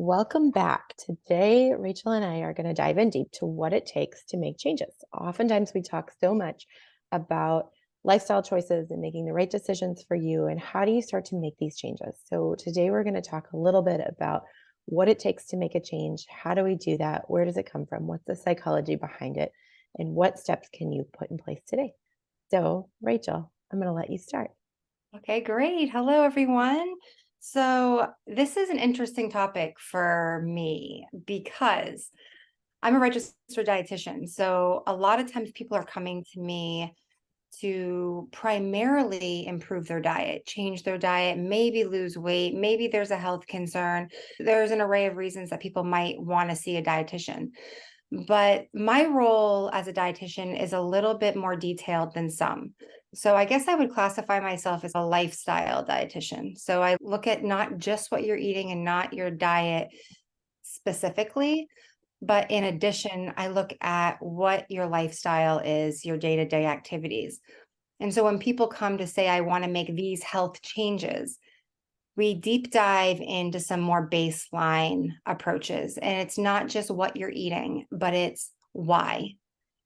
Welcome back. Today, Rachel and I are going to dive in deep to what it takes to make changes. Oftentimes, we talk so much about lifestyle choices and making the right decisions for you, and how do you start to make these changes? So, today, we're going to talk a little bit about what it takes to make a change. How do we do that? Where does it come from? What's the psychology behind it? And what steps can you put in place today? So, Rachel, I'm going to let you start. Okay, great. Hello, everyone. So, this is an interesting topic for me because I'm a registered dietitian. So, a lot of times people are coming to me to primarily improve their diet, change their diet, maybe lose weight, maybe there's a health concern. There's an array of reasons that people might want to see a dietitian. But my role as a dietitian is a little bit more detailed than some. So I guess I would classify myself as a lifestyle dietitian. So I look at not just what you're eating and not your diet specifically, but in addition, I look at what your lifestyle is, your day-to-day activities. And so when people come to say, I want to make these health changes, we deep dive into some more baseline approaches. And it's not just what you're eating, but it's why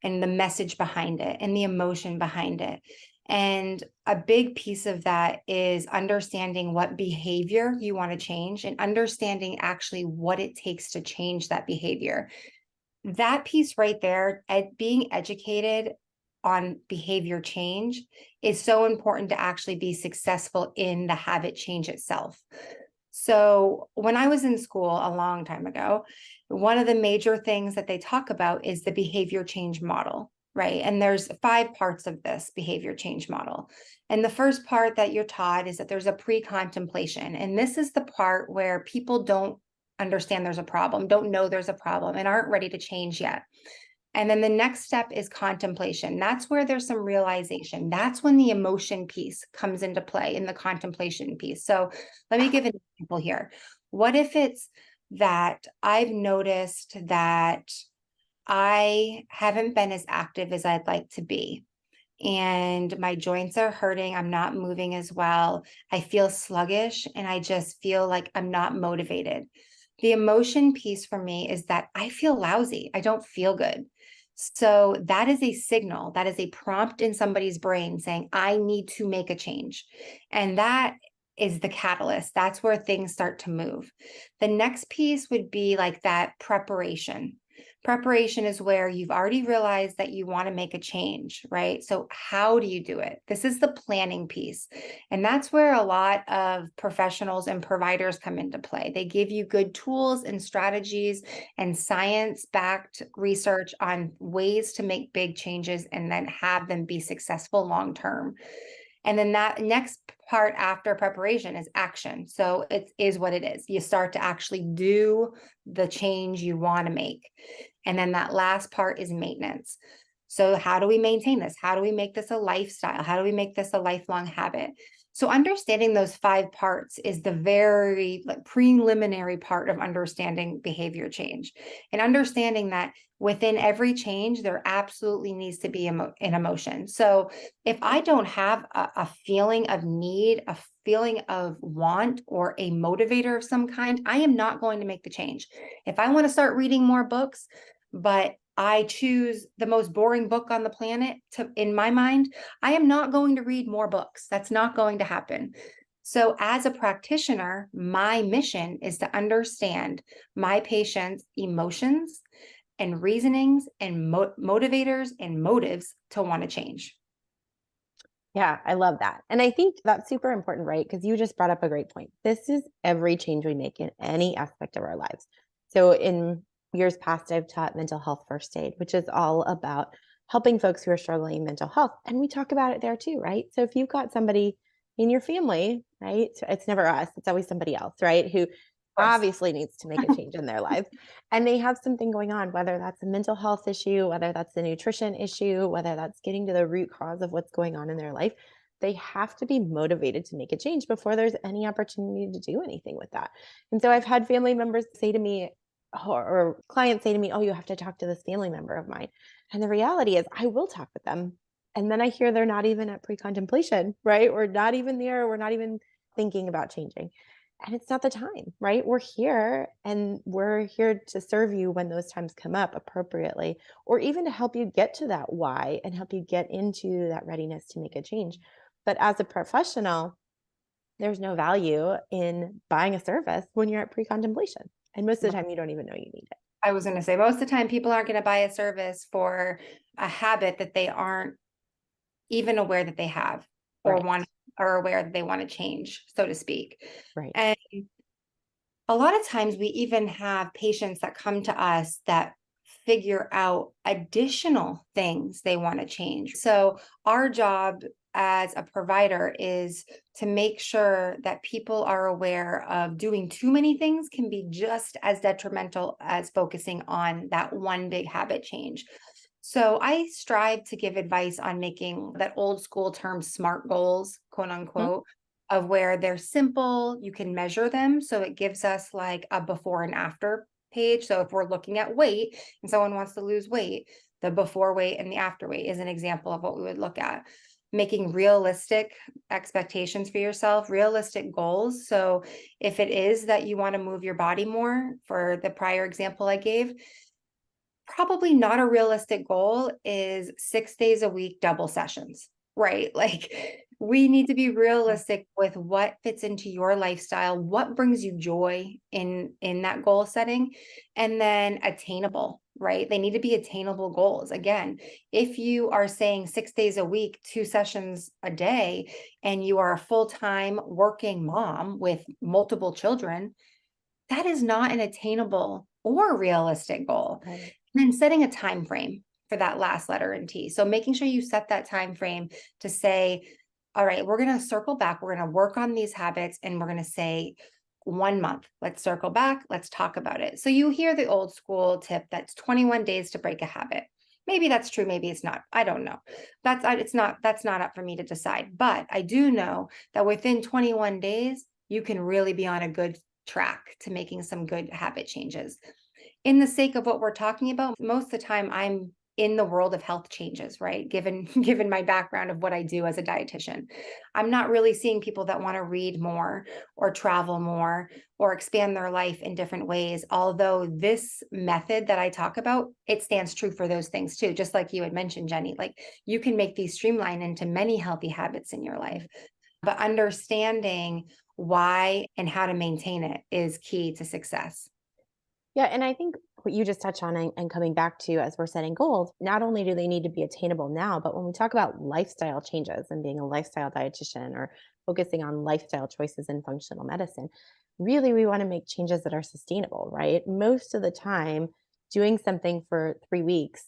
and the message behind it and the emotion behind it. And a big piece of that is understanding what behavior you want to change and understanding actually what it takes to change that behavior. That piece right there, being educated on behavior change is so important to actually be successful in the habit change itself. So when I was in school a long time ago, one of the major things that they talk about is the behavior change model, right? And there's 5 parts of this behavior change model. And the first part that you're taught is that there's a pre-contemplation. And this is the part where people don't understand there's a problem, don't know there's a problem, and aren't ready to change yet. And then the next step is contemplation. That's where there's some realization. That's when the emotion piece comes into play in the contemplation piece. So let me give an example here. What if it's that I've noticed that I haven't been as active as I'd like to be, and my joints are hurting. I'm not moving as well. I feel sluggish, and I just feel like I'm not motivated. The emotion piece for me is that I feel lousy. I don't feel good. So that is a signal, that is a prompt in somebody's brain saying, I need to make a change. And that is the catalyst. That's where things start to move. The next piece would be like that preparation. Preparation is where you've already realized that you want to make a change, right? So how do you do it? This is the planning piece. And that's where a lot of professionals and providers come into play. They give you good tools and strategies and science-backed research on ways to make big changes and then have them be successful long term. And then that next part after preparation is action. So it is what it is. You start to actually do the change you want to make. And then that last part is maintenance. So how do we maintain this? How do we make this a lifestyle? How do we make this a lifelong habit? So understanding those 5 parts is the very preliminary part of understanding behavior change, and understanding that within every change, there absolutely needs to be an emotion. So if I don't have a feeling of need, a feeling of want, or a motivator of some kind, I am not going to make the change. If I want to start reading more books, but I choose the most boring book on the planet in my mind, I am not going to read more books. That's not going to happen. So as a practitioner, my mission is to understand my patient's emotions and reasonings and motivators and motives to want to change. Yeah, I love that. And I think that's super important, right? Because you just brought up a great point. This is every change we make in any aspect of our lives. So in years past, I've taught mental health first aid, which is all about helping folks who are struggling in mental health. And we talk about it there too, right? So if you've got somebody in your family, right? So it's never us, it's always somebody else, right? Who Of obviously needs to make a change in their lives. And they have something going on, whether that's a mental health issue, whether that's a nutrition issue, whether that's getting to the root cause of what's going on in their life. They have to be motivated to make a change before there's any opportunity to do anything with that. And so I've had family members say to me, or clients say to me, oh, you have to talk to this family member of mine. And the reality is, I will talk with them. And then I hear they're not even at pre contemplation, right? We're not even there. We're not even thinking about changing. And it's not the time, right? We're here and we're here to serve you when those times come up appropriately, or even to help you get to that why and help you get into that readiness to make a change. But as a professional, there's no value in buying a service when you're at pre-contemplation. And most of the time, you don't even know you need it. I was going to say, most of the time, people aren't going to buy a service for a habit that they aren't even aware that they have or Right. want or aware that they want to change, so to speak. Right. And a lot of times we even have patients that come to us that figure out additional things they want to change. So our job as a provider is to make sure that people are aware of doing too many things can be just as detrimental as focusing on that one big habit change. So I strive to give advice on making that old school term SMART goals, quote Mhm. unquote, of where they're simple, you can measure them. So it gives us like a before and after page. So if we're looking at weight and someone wants to lose weight, the before weight and the after weight is an example of what we would look at. Making realistic expectations for yourself, realistic goals. So if it is that you want to move your body more, for the prior example I gave, probably not a realistic goal is 6 days a week, double sessions, right? Like we need to be Yeah. realistic with what fits into your lifestyle, what brings you joy in that goal setting, and then attainable, right? They need to be attainable goals. Again, if you are saying 6 days a week, 2 sessions a day, and you are a full-time working mom with multiple children, that is not an attainable or realistic goal. Right. And then setting a time frame for that last letter in T. So making sure you set that time frame to say, all right, we're going to circle back. We're going to work on these habits and we're going to say 1 month. Let's circle back. Let's talk about it. So you hear the old school tip that's 21 days to break a habit. Maybe that's true. Maybe it's not. I don't know. That's not up for me to decide. But I do know that within 21 days, you can really be on a good track to making some good habit changes. In the sake of what we're talking about, most of the time I'm in the world of health changes, right? Given given my background of what I do as a dietitian. I'm not really seeing people that want to read more or travel more or expand their life in different ways. Although this method that I talk about, it stands true for those things too. Just like you had mentioned, Jenny, like you can make these streamline into many healthy habits in your life. But understanding why and how to maintain it is key to success. Yeah, and I think what you just touched on and coming back to as we're setting goals, not only do they need to be attainable now, but when we talk about lifestyle changes and being a lifestyle dietitian or focusing on lifestyle choices in functional medicine, really we want to make changes that are sustainable, right? Most of the time, doing something for 3 weeks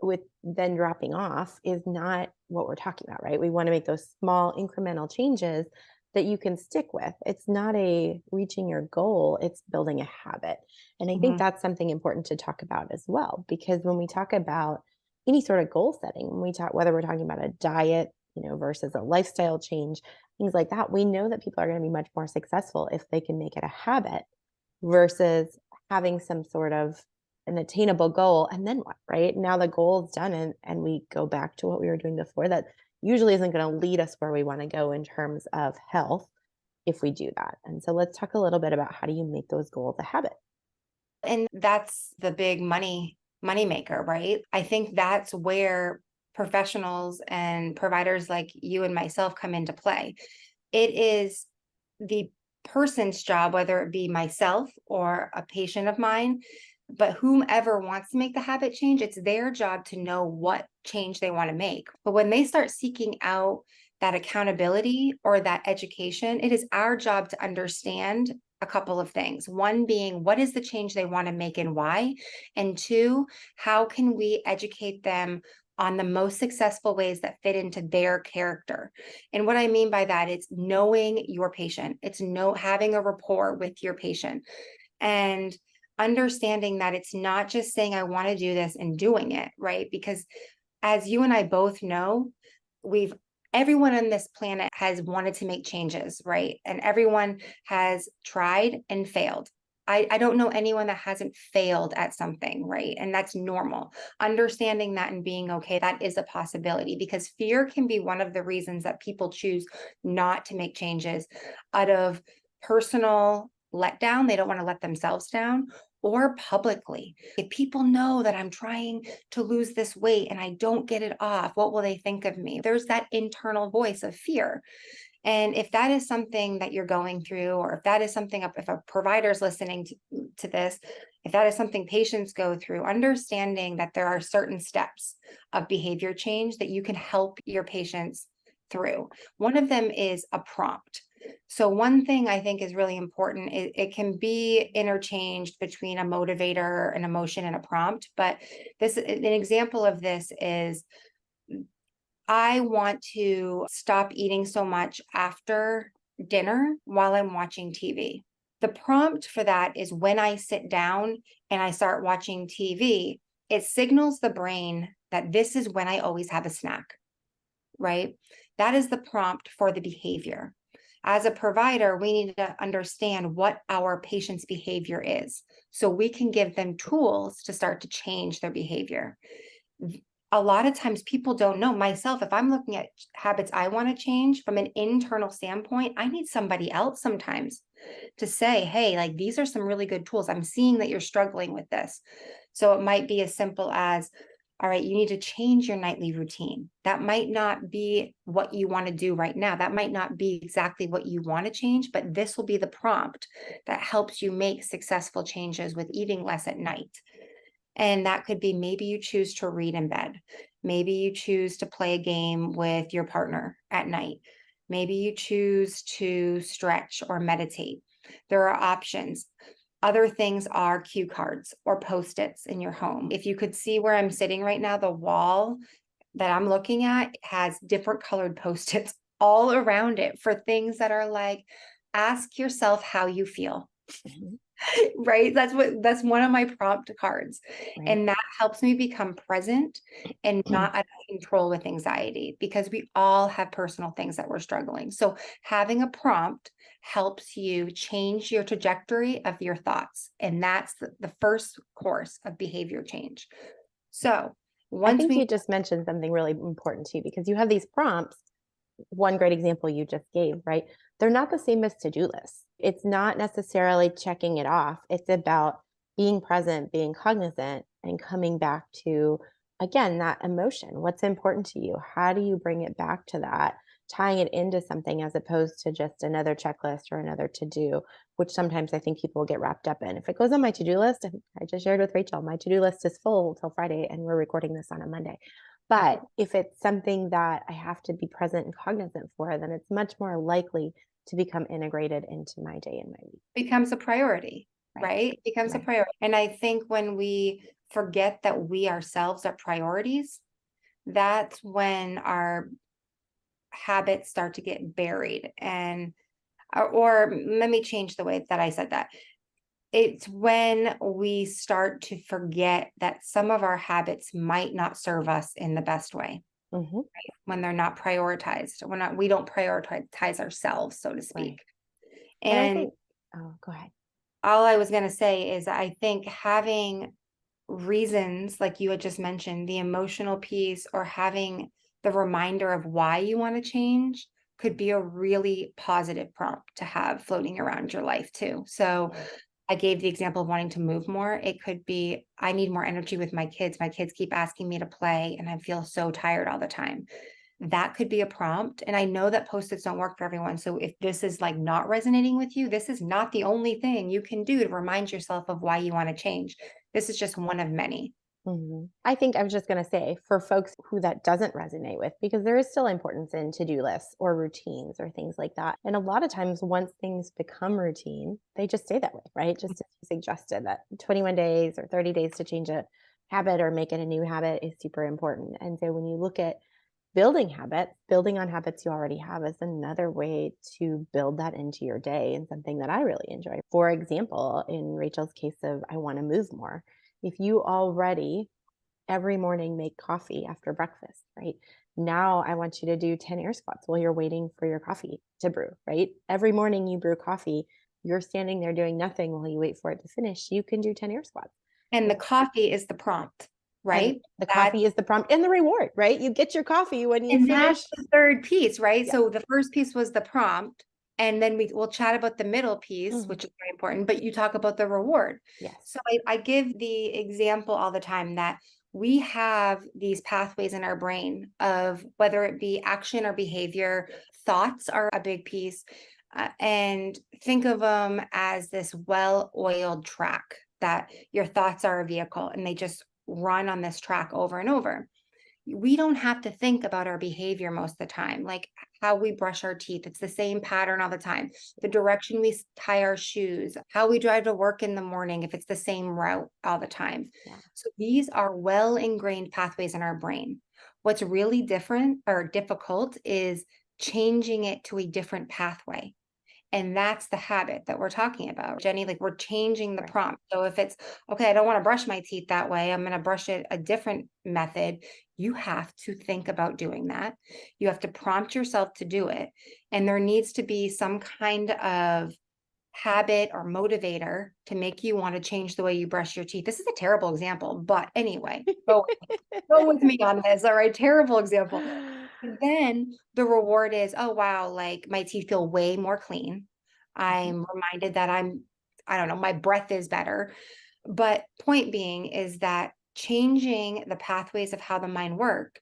with then dropping off is not what we're talking about, right? We want to make those small incremental changes that you can stick with. It's not a reaching your goal, it's building a habit. And I think Mhm. that's something important to talk about as well, because when we talk about any sort of goal setting, when we talk, whether we're talking about a diet, versus a lifestyle change, things like that, we know that people are going to be much more successful if they can make it a habit versus having some sort of an attainable goal. And then what, right? Now the goal is done and we go back to what we were doing before. That usually isn't going to lead us where we want to go in terms of health if we do that. And so let's talk a little bit about how do you make those goals a habit? And that's the big money maker, right? I think that's where professionals and providers like you and myself come into play. It is the person's job, whether it be myself or a patient of mine, but whomever wants to make the habit change, it's their job to know what change they want to make. But when they start seeking out that accountability or that education, it is our job to understand a couple of things. One being, what is the change they want to make and why? And two, how can we educate them on the most successful ways that fit into their character? And what I mean by that, it's knowing your patient. It's having a rapport with your patient and understanding that it's not just saying, I want to do this and doing it, right? Because as you and I both know, we've everyone on this planet has wanted to make changes, right? And everyone has tried and failed. I don't know anyone that hasn't failed at something, right? And that's normal. Understanding that and being okay, that is a possibility because fear can be one of the reasons that people choose not to make changes out of personal letdown. They don't want to let themselves down, or publicly. If people know that I'm trying to lose this weight and I don't get it off, what will they think of me? There's that internal voice of fear. And if that is something that you're going through, or if that is something, if a provider is listening to this, if that is something patients go through, understanding that there are certain steps of behavior change that you can help your patients through. One of them is a prompt. So one thing I think is really important, it can be interchanged between a motivator, an emotion, and a prompt. But an example of this is, I want to stop eating so much after dinner while I'm watching TV. The prompt for that is, when I sit down and I start watching TV, it signals the brain that this is when I always have a snack, right? That is the prompt for the behavior. As a provider, we need to understand what our patient's behavior is, so we can give them tools to start to change their behavior. A lot of times people don't know. Myself, if I'm looking at habits I want to change from an internal standpoint, I need somebody else sometimes to say, hey, like, these are some really good tools. I'm seeing that you're struggling with this. So it might be as simple as, all right, you need to change your nightly routine. That might not be what you want to do right now. That might not be exactly what you want to change, but this will be the prompt that helps you make successful changes with eating less at night. And that could be, maybe you choose to read in bed. Maybe you choose to play a game with your partner at night. Maybe you choose to stretch or meditate. There are options. Other things are cue cards or Post-its in your home. If you could see where I'm sitting right now, the wall that I'm looking at has different colored Post-its all around it for things that are like, ask yourself how you feel. Right? That's one of my prompt cards. Right. And that helps me become present and not out of control with anxiety, because we all have personal things that we're struggling. So having a prompt helps you change your trajectory of your thoughts. And that's the first course of behavior change. So I once think we you just mentioned something really important too, because you have these prompts. One great example you just gave, right? They're not the same as to-do lists. It's not necessarily checking it off. It's about being present, being cognizant, and coming back to, again, that emotion. What's important to you? How do you bring it back to that? Tying it into something as opposed to just another checklist or another to-do, which sometimes I think people get wrapped up in. If it goes on my to-do list, I just shared with Rachel, my to-do list is full till Friday, and we're recording this on a Monday. But if it's something that I have to be present and cognizant for, then it's much more likely to become integrated into my day and my week. becomes a priority, right? It becomes a Right. priority. And I think when we forget that we ourselves are priorities, that's when our habits start to get buried. And or let me change the way that I said that. It's when we start to forget that some of our habits might not serve us in the best way, Mhm. when they're not prioritized. We don't prioritize ourselves, so to Right. speak. And I And think, oh, go ahead. all I was going to say is, I think having reasons, like you had just mentioned, the emotional piece, or having the reminder of why you want to change, could be a really positive prompt to have floating around your life too. So I gave the example of wanting to move more. It could be, I need more energy with my kids. My kids keep asking me to play and I feel so tired all the time. That could be a prompt. And I know that Post-its don't work for everyone. So if this is like not resonating with you, this is not the only thing you can do to remind yourself of why you want to change. This is just one of many. I think I was just going to say, for folks who that doesn't resonate with, because there is still importance in to-do lists or routines or things like that. And a lot of times once things become routine, they just stay that way, right? Just as you suggested, that 21 days or 30 days to change a habit or make it a new habit is super important. And so when you look at building habits, building on habits you already have is another way to build that into your day, and something that I really enjoy. For example, in Rachel's case of, I want to move more. If you already every morning make coffee after breakfast, right? Now I want you to do 10 air squats while you're waiting for your coffee to brew, right? Every morning you brew coffee, you're standing there doing nothing while you wait for it to finish. You can do 10 air squats. And the coffee is the prompt, And right? the coffee is the prompt and the reward, right? You get your coffee when you And that's finish. the third piece, right? Yeah. So the first piece was the prompt. And then we'll chat about the middle piece, Mhm. which is very important, but you talk about the reward. Yes. So I give the example all the time that we have these pathways in our brain of whether it be action or behavior, thoughts are a big piece. And think of them as this well-oiled track that your thoughts are a vehicle and they just run on this track over and over. We don't have to think about our behavior most of the time, like how we brush our teeth. It's the same pattern all the time. The direction we tie our shoes, how we drive to work in the morning, if it's the same route all the time. Yeah. So these are well ingrained pathways in our brain. What's really different or difficult is changing it to a different pathway. And that's the habit that we're talking about, Jenny. Like we're changing the Right. prompt. So if it's, okay, I don't want to brush my teeth that way, I'm going to brush it a different method. You have to think about doing that. You have to prompt yourself to do it. And there needs to be some kind of habit or motivator to make you want to change the way you brush your teeth. This is a terrible example, but anyway, go with me on this. All right. Terrible example. And then the reward is, oh, wow, like my teeth feel way more clean. Mhm. I'm reminded that I don't know, my breath is better. But point being is that changing the pathways of how the mind work,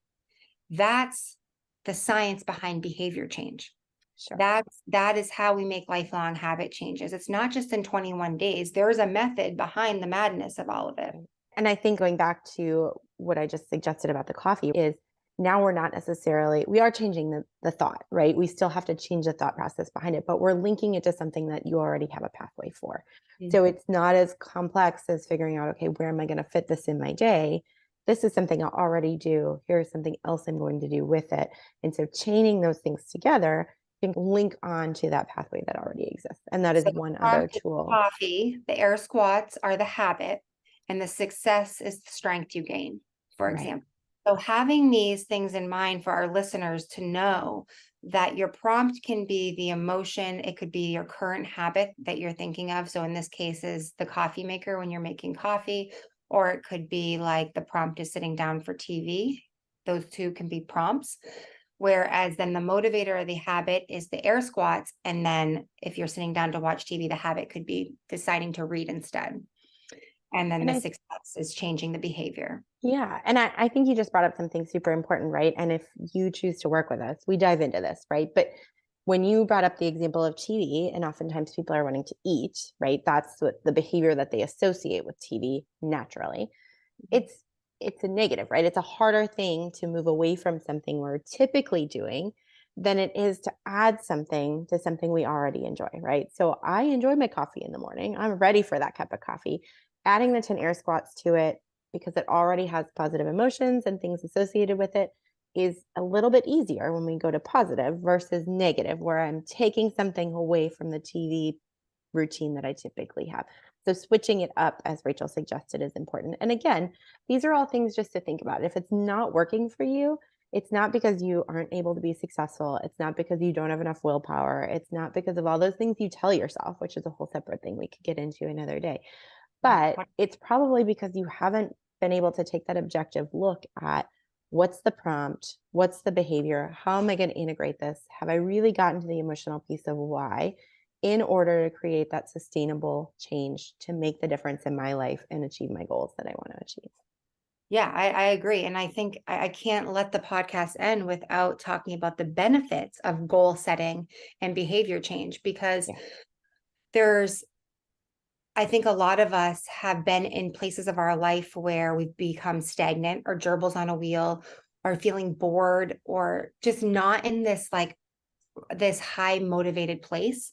that's the science behind behavior change. Sure. That is how we make lifelong habit changes. It's not just in 21 days. There is a method behind the madness of all of it. Right. And I think going back to what I just suggested about the coffee is now we're not necessarily we are changing the thought, right? We still have to change the thought process behind it, but we're linking it to something that you already have a pathway for. So Mhm. it's not as complex as figuring out, okay, where am I going to fit this in my day? This is something I already do. Here's something else I'm going to do with it. And so chaining those things together can link on to that pathway that already exists. And that is So the one other prompt is tool. coffee, the air squats are the habit, and the success is the strength you gain, for Right. example. So having these things in mind for our listeners to know that your prompt can be the emotion, it could be your current habit that you're thinking of. So in this case is the coffee maker when you're making coffee, or it could be like the prompt is sitting down for TV. Those two can be prompts. Whereas then the motivator or the habit is the air squats. And then if you're sitting down to watch TV, the habit could be deciding to read instead. And then And the I success is changing the behavior. Yeah. And I think you just brought up something super important, right? And if you choose to work with us, we dive into this, right? But when you brought up the example of TV, and oftentimes people are wanting to eat, right? That's what the behavior that they associate with TV naturally. It's it's a negative, right? It's a harder thing to move away from something we're typically doing than it is to add something to something we already enjoy, right? So I enjoy my coffee in the morning. I'm ready for that cup of coffee. Adding the 10 air squats to it because it already has positive emotions and things associated with it is a little bit easier when we go to positive versus negative, where I'm taking something away from the TV routine that I typically have. So switching it up, as Rachel suggested, is important. And again, these are all things just to think about. If it's not working for you, it's not because you aren't able to be successful. It's not because you don't have enough willpower. It's not because of all those things you tell yourself, which is a whole separate thing we could get into another day. But it's probably because you haven't been able to take that objective look at what's the prompt, what's the behavior, how am I going to integrate this? Have I really gotten to the emotional piece of why in order to create that sustainable change to make the difference in my life and achieve my goals that I want to achieve? Yeah, I agree. And I think I can't let the podcast end without talking about the benefits of goal setting and behavior change because Yeah. there's I think a lot of us have been in places of our life where we've become stagnant or gerbils on a wheel or feeling bored or just not in this like this high motivated place.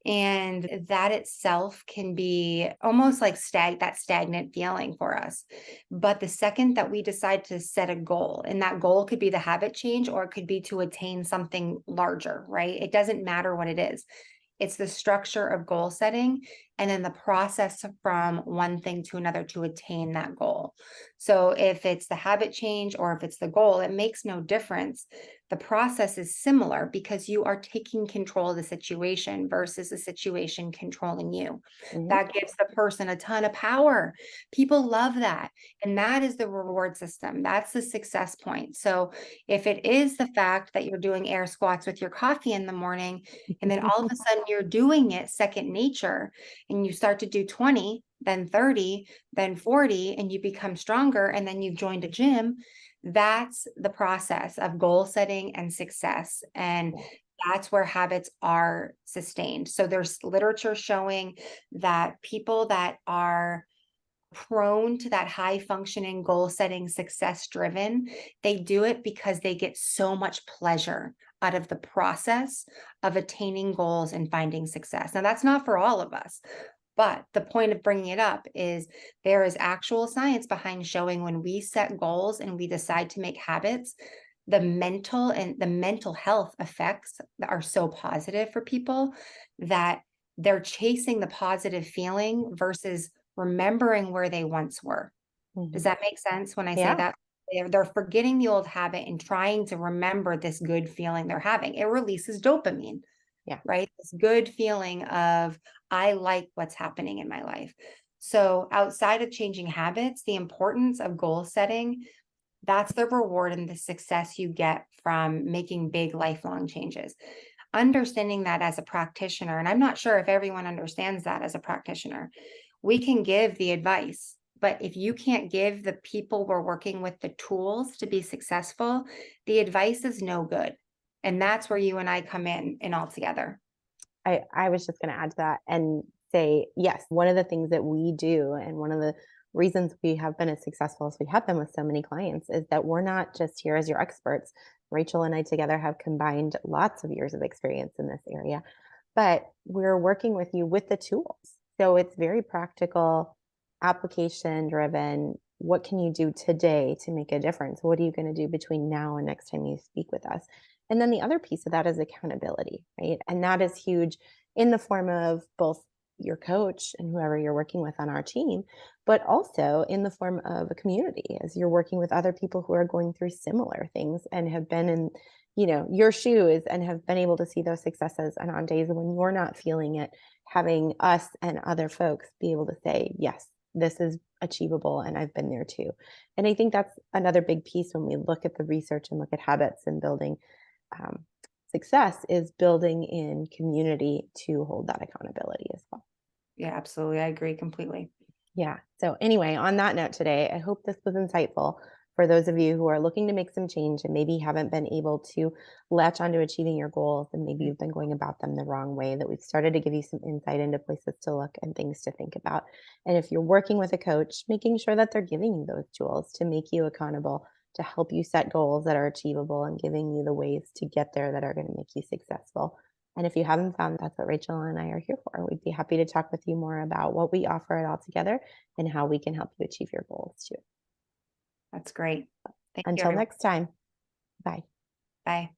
And that itself can be almost like that stagnant feeling for us. But the second that we decide to set a goal, and that goal could be the habit change or it could be to attain something larger, right? It doesn't matter what it is. It's the structure of goal setting and then the process from one thing to another to attain that goal. So if it's the habit change or if it's the goal, it makes no difference. The process is similar because you are taking control of the situation versus the situation controlling you. Mhm. That gives the person a ton of power. People love that. And that is the reward system. That's the success point. So if it is the fact that you're doing air squats with your coffee in the morning, and then all of a sudden you're doing it second nature, and you start to do 20, then 30, then 40, and you become stronger, and then you've joined a gym, that's the process of goal setting and success. And Yeah. that's where habits are sustained. So there's literature showing that people that are prone to that high functioning, goal setting, success driven, they do it because they get so much pleasure out of the process of attaining goals and finding success. Now, that's not for all of us. But the point of bringing it up is there is actual science behind showing when we set goals and we decide to make habits, the mental health effects that are so positive for people that they're chasing the positive feeling versus remembering where they once were. Does Mhm. that make sense when I say Yeah. that? They're forgetting the old habit and trying to remember this good feeling they're having. It releases dopamine, Yeah. right? This good feeling of, I like what's happening in my life. So outside of changing habits, the importance of goal setting, that's the reward and the success you get from making big lifelong changes. Understanding that as a practitioner, and I'm not sure if everyone understands that as a practitioner, we can give the advice, but if you can't give the people we're working with the tools to be successful, the advice is no good. And that's where you and I come in all together. I was just going to add to that and say, yes, one of the things that we do, and one of the reasons we have been as successful as we have been with so many clients, is that we're not just here as your experts. Rachel and I together have combined lots of years of experience in this area, but we're working with you with the tools. So it's very practical, application driven. What can you do today to make a difference? What are you going to do between now and next time you speak with us? And then the other piece of that is accountability, right? And that is huge in the form of both your coach and whoever you're working with on our team, but also in the form of a community as you're working with other people who are going through similar things and have been in, your shoes and have been able to see those successes. And on days when you're not feeling it, having us and other folks be able to say, yes, this is achievable and I've been there too. And I think that's another big piece when we look at the research and look at habits and building um, success is building in community to hold that accountability as well. Yeah, absolutely. I agree completely. Yeah. So, anyway, on that note today, I hope this was insightful for those of you who are looking to make some change and maybe haven't been able to latch onto achieving your goals and maybe you've been going about them the wrong way, that we've started to give you some insight into places to look and things to think about. And if you're working with a coach, making sure that they're giving you those tools to make you accountable, to help you set goals that are achievable and giving you the ways to get there that are going to make you successful. And if you haven't found, that's what Rachel and I are here for. We'd be happy to talk with you more about what we offer it all together and how we can help you achieve your goals too. That's great. Thank you, Until everyone. next time, bye. Bye.